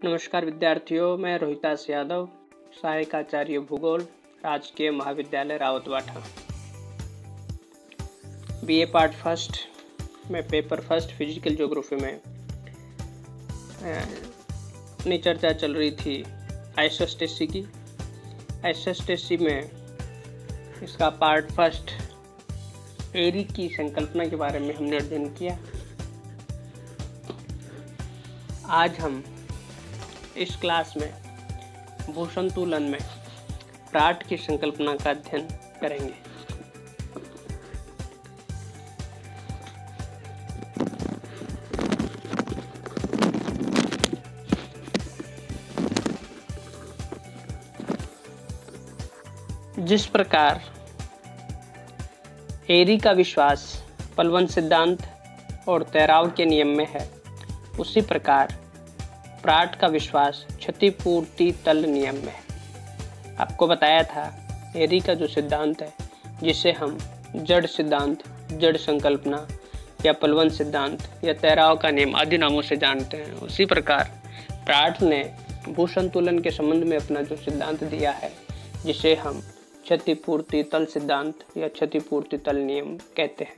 नमस्कार विद्यार्थियों, मैं रोहितास यादव, सहायक आचार्य भूगोल, राजकीय महाविद्यालय रावतवाटा। बीए पार्ट फर्स्ट में पेपर फर्स्ट फिजिकल ज्योग्राफी में अपनी चर्चा चल रही थी आइसोस्टेसी की। आइसोस्टेसी में इसका पार्ट फर्स्ट एरी की संकल्पना के बारे में हमने अध्ययन किया। आज हम इस क्लास में भूसंतुलन में प्राट की संकल्पना का अध्ययन करेंगे। जिस प्रकार एरी का विश्वास पलवन सिद्धांत और तैराव के नियम में है, उसी प्रकार प्राट का विश्वास क्षतिपूर्ति तल नियम में है। आपको बताया था एरी का जो सिद्धांत है, जिसे हम जड़ सिद्धांत, जड़ संकल्पना या पलवन सिद्धांत या तैराव का नियम आदि नामों से जानते हैं, उसी प्रकार प्राट ने भूसंतुलन के संबंध में अपना जो सिद्धांत दिया है, जिसे हम क्षतिपूर्ति तल सिद्धांत या क्षतिपूर्ति तल नियम कहते हैं।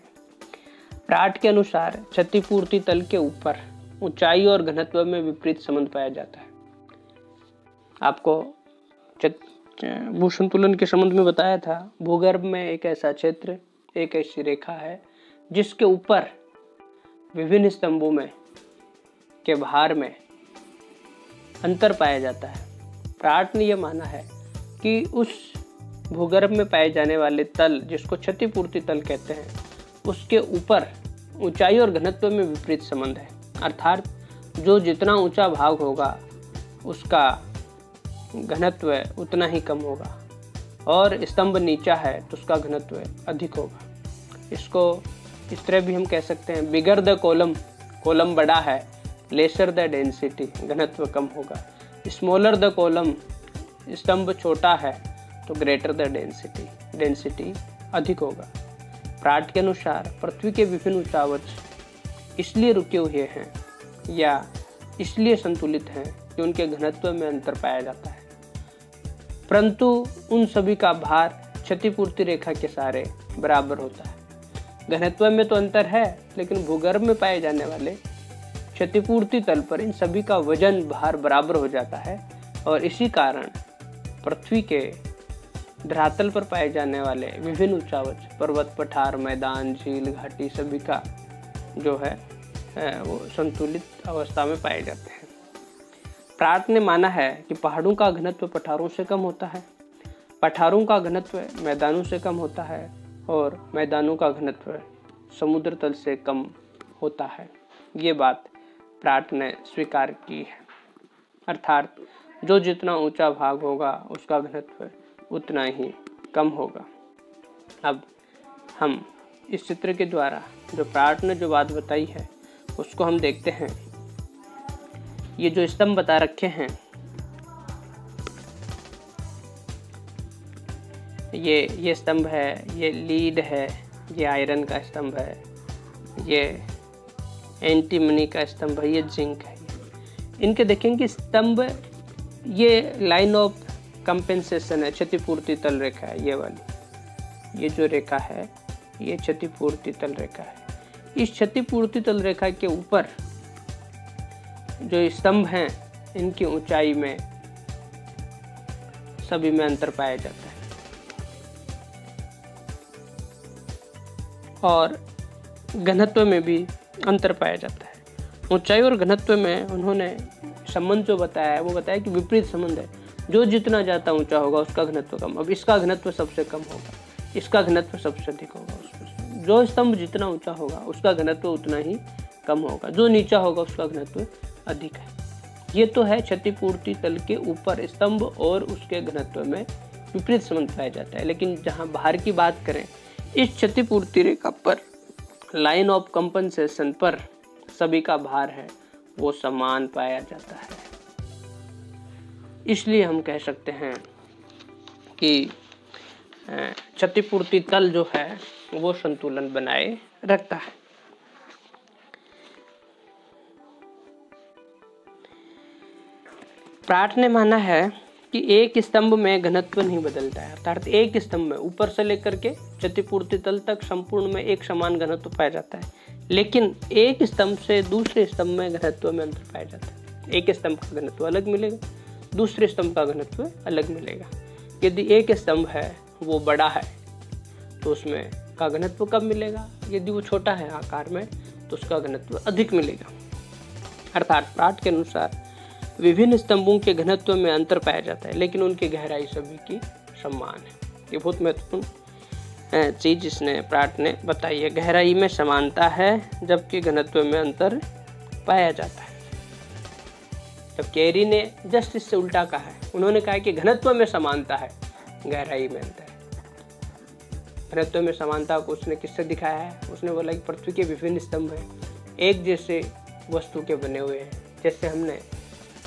प्राट के अनुसार क्षतिपूर्ति तल के ऊपर ऊंचाई और घनत्व में विपरीत संबंध पाया जाता है। आपको भूसंतुलन के संबंध में बताया था, भूगर्भ में एक ऐसा क्षेत्र, एक ऐसी रेखा है जिसके ऊपर विभिन्न स्तंभों में के भार में अंतर पाया जाता है। प्राट ने यह माना है कि उस भूगर्भ में पाए जाने वाले तल, जिसको क्षतिपूर्ति तल कहते हैं, उसके ऊपर ऊंचाई और घनत्व में विपरीत संबंध है। अर्थात जो जितना ऊंचा भाग होगा उसका घनत्व उतना ही कम होगा, और स्तंभ नीचा है तो उसका घनत्व अधिक होगा। इसको इस तरह भी हम कह सकते हैं, बिगर द कॉलम, कॉलम बड़ा है, लेसर द डेंसिटी, घनत्व कम होगा। स्मॉलर द कॉलम, स्तंभ छोटा है तो ग्रेटर द डेंसिटी, डेंसिटी अधिक होगा। प्राट के अनुसार पृथ्वी के विभिन्न ऊंचावच इसलिए रुके हुए हैं या इसलिए संतुलित हैं कि उनके घनत्व में अंतर पाया जाता है, परंतु उन सभी का भार क्षतिपूर्ति रेखा के सहारे बराबर होता है। घनत्व में तो अंतर है, लेकिन भूगर्भ में पाए जाने वाले क्षतिपूर्ति तल पर इन सभी का वजन, भार बराबर हो जाता है, और इसी कारण पृथ्वी के धरातल पर पाए जाने वाले विभिन्न ऊंचावच, पर्वत, पठार, मैदान, झील, घाटी, सभी का जो है वो संतुलित अवस्था में पाए जाते हैं। प्राट ने माना है कि पहाड़ों का घनत्व पठारों से कम होता है, पठारों का घनत्व मैदानों से कम होता है, और मैदानों का घनत्व समुद्र तल से कम होता है। ये बात प्राट ने स्वीकार की है। अर्थात जो जितना ऊंचा भाग होगा उसका घनत्व उतना ही कम होगा। अब हम इस चित्र के द्वारा जो प्राट ने जो बात बताई है उसको हम देखते हैं। ये जो स्तंभ बता रखे हैं, ये स्तंभ है, ये लीड है, ये आयरन का स्तंभ है, ये एंटीमनी का स्तंभ है, ये जिंक है। इनके देखेंगे स्तंभ, ये लाइन ऑफ कंपेंसेशन है, क्षतिपूर्ति तल रेखा है। ये वाली, ये जो रेखा है, ये क्षतिपूर्ति तल रेखा है। इस क्षतिपूर्ति तल रेखा के ऊपर जो स्तंभ हैं, इनकी ऊंचाई में सभी में अंतर पाया जाता है, और घनत्व में भी अंतर पाया जाता है। ऊंचाई और घनत्व में उन्होंने संबंध जो बताया है, वो बताया कि विपरीत संबंध है। जो जितना ज़्यादा ऊंचा होगा उसका घनत्व कम। अब इसका घनत्व सबसे कम होगा, इसका घनत्व सबसे अधिक होगा। जो स्तंभ जितना ऊंचा होगा उसका घनत्व उतना ही कम होगा, जो नीचा होगा उसका घनत्व अधिक है। ये तो है क्षतिपूर्ति तल के ऊपर स्तंभ और उसके घनत्व में विपरीत संबंध पाया जाता है। लेकिन जहाँ भार की बात करें, इस क्षतिपूर्ति रेखा पर, लाइन ऑफ कंपनसेशन पर सभी का भार है वो समान पाया जाता है। इसलिए हम कह सकते हैं कि क्षतिपूर्ति तल जो है वो संतुलन बनाए रखता है। प्राट ने माना है कि एक स्तंभ में घनत्व नहीं बदलता है, अर्थात एक स्तंभ में ऊपर से लेकर के क्षतिपूर्ति तल तक संपूर्ण में एक समान घनत्व पाया जाता है, लेकिन एक स्तंभ से दूसरे स्तंभ में घनत्व में अंतर पाया जाता है। एक स्तंभ का घनत्व अलग मिलेगा, दूसरे स्तंभ का घनत्व अलग मिलेगा। यदि एक स्तंभ है वो बड़ा है तो उसमें का घनत्व कम मिलेगा, यदि वो छोटा है आकार में तो उसका घनत्व अधिक मिलेगा। अर्थात प्राट के अनुसार विभिन्न स्तंभों के घनत्व में अंतर पाया जाता है, लेकिन उनकी गहराई सभी की समान है। ये बहुत महत्वपूर्ण चीज इसने प्राट ने बताई है। गहराई में समानता है जबकि घनत्व में अंतर पाया जाता है। जबकि एरी ने जस्ट इससे उल्टा कहा है, उन्होंने कहा कि घनत्व में समानता है, गहराई में अंतर है। घनत्व में समानता को उसने किससे दिखाया है? उसने बोला कि पृथ्वी के विभिन्न स्तंभ हैं, एक जैसे वस्तु के बने हुए हैं। जैसे हमने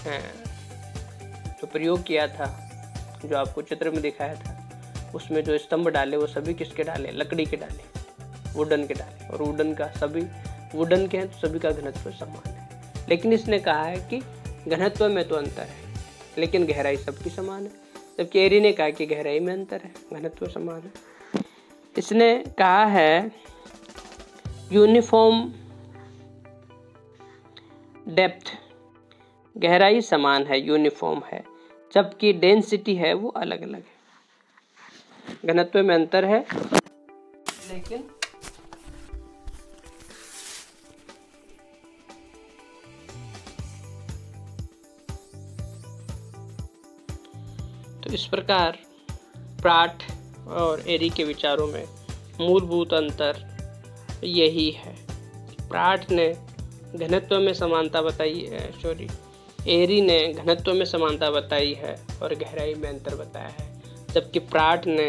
जो प्रयोग किया था, जो आपको चित्र में दिखाया था, उसमें जो स्तंभ डाले वो सभी किसके डाले? लकड़ी के डाले, वुडन के डाले, और वुडन का सभी वुडन के हैं तो सभी का घनत्व समान है। लेकिन इसने कहा है कि घनत्व में तो अंतर है लेकिन गहराई सबकी समान है, जबकि एरी ने कहा कि गहराई में अंतर है, घनत्व समान है। इसने कहा है यूनिफॉर्म डेप्थ, गहराई समान है, यूनिफॉर्म है, जबकि डेंसिटी है वो अलग अलग है। घनत्व में अंतर है लेकिन तो इस प्रकार प्राट और एरी के विचारों में मूलभूत अंतर यही है। प्राट ने घनत्व में समानता बताई है, एरी ने घनत्व में समानता बताई है और गहराई में अंतर बताया है, जबकि प्राट ने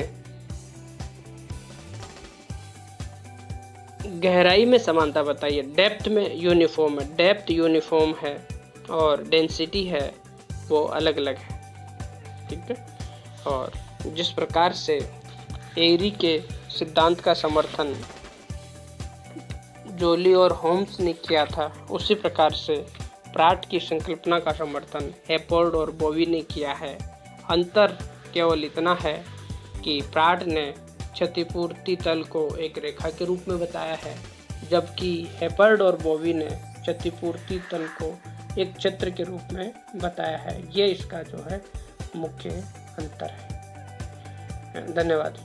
गहराई में समानता बताई है। डेप्थ में यूनिफॉर्म है, डेप्थ यूनिफॉर्म है और डेंसिटी है वो अलग अलग है। ठीक है। और जिस प्रकार से एरी के सिद्धांत का समर्थन जोली और होम्स ने किया था, उसी प्रकार से प्राट की संकल्पना का समर्थन हेपर्ड और बोवी ने किया है। अंतर केवल इतना है कि प्राट ने क्षतिपूर्ति तल को एक रेखा के रूप में बताया है, जबकि हेपर्ड और बोवी ने क्षतिपूर्ति तल को एक चित्र के रूप में बताया है। ये इसका जो है मुख्य अंतर है। धन्यवाद।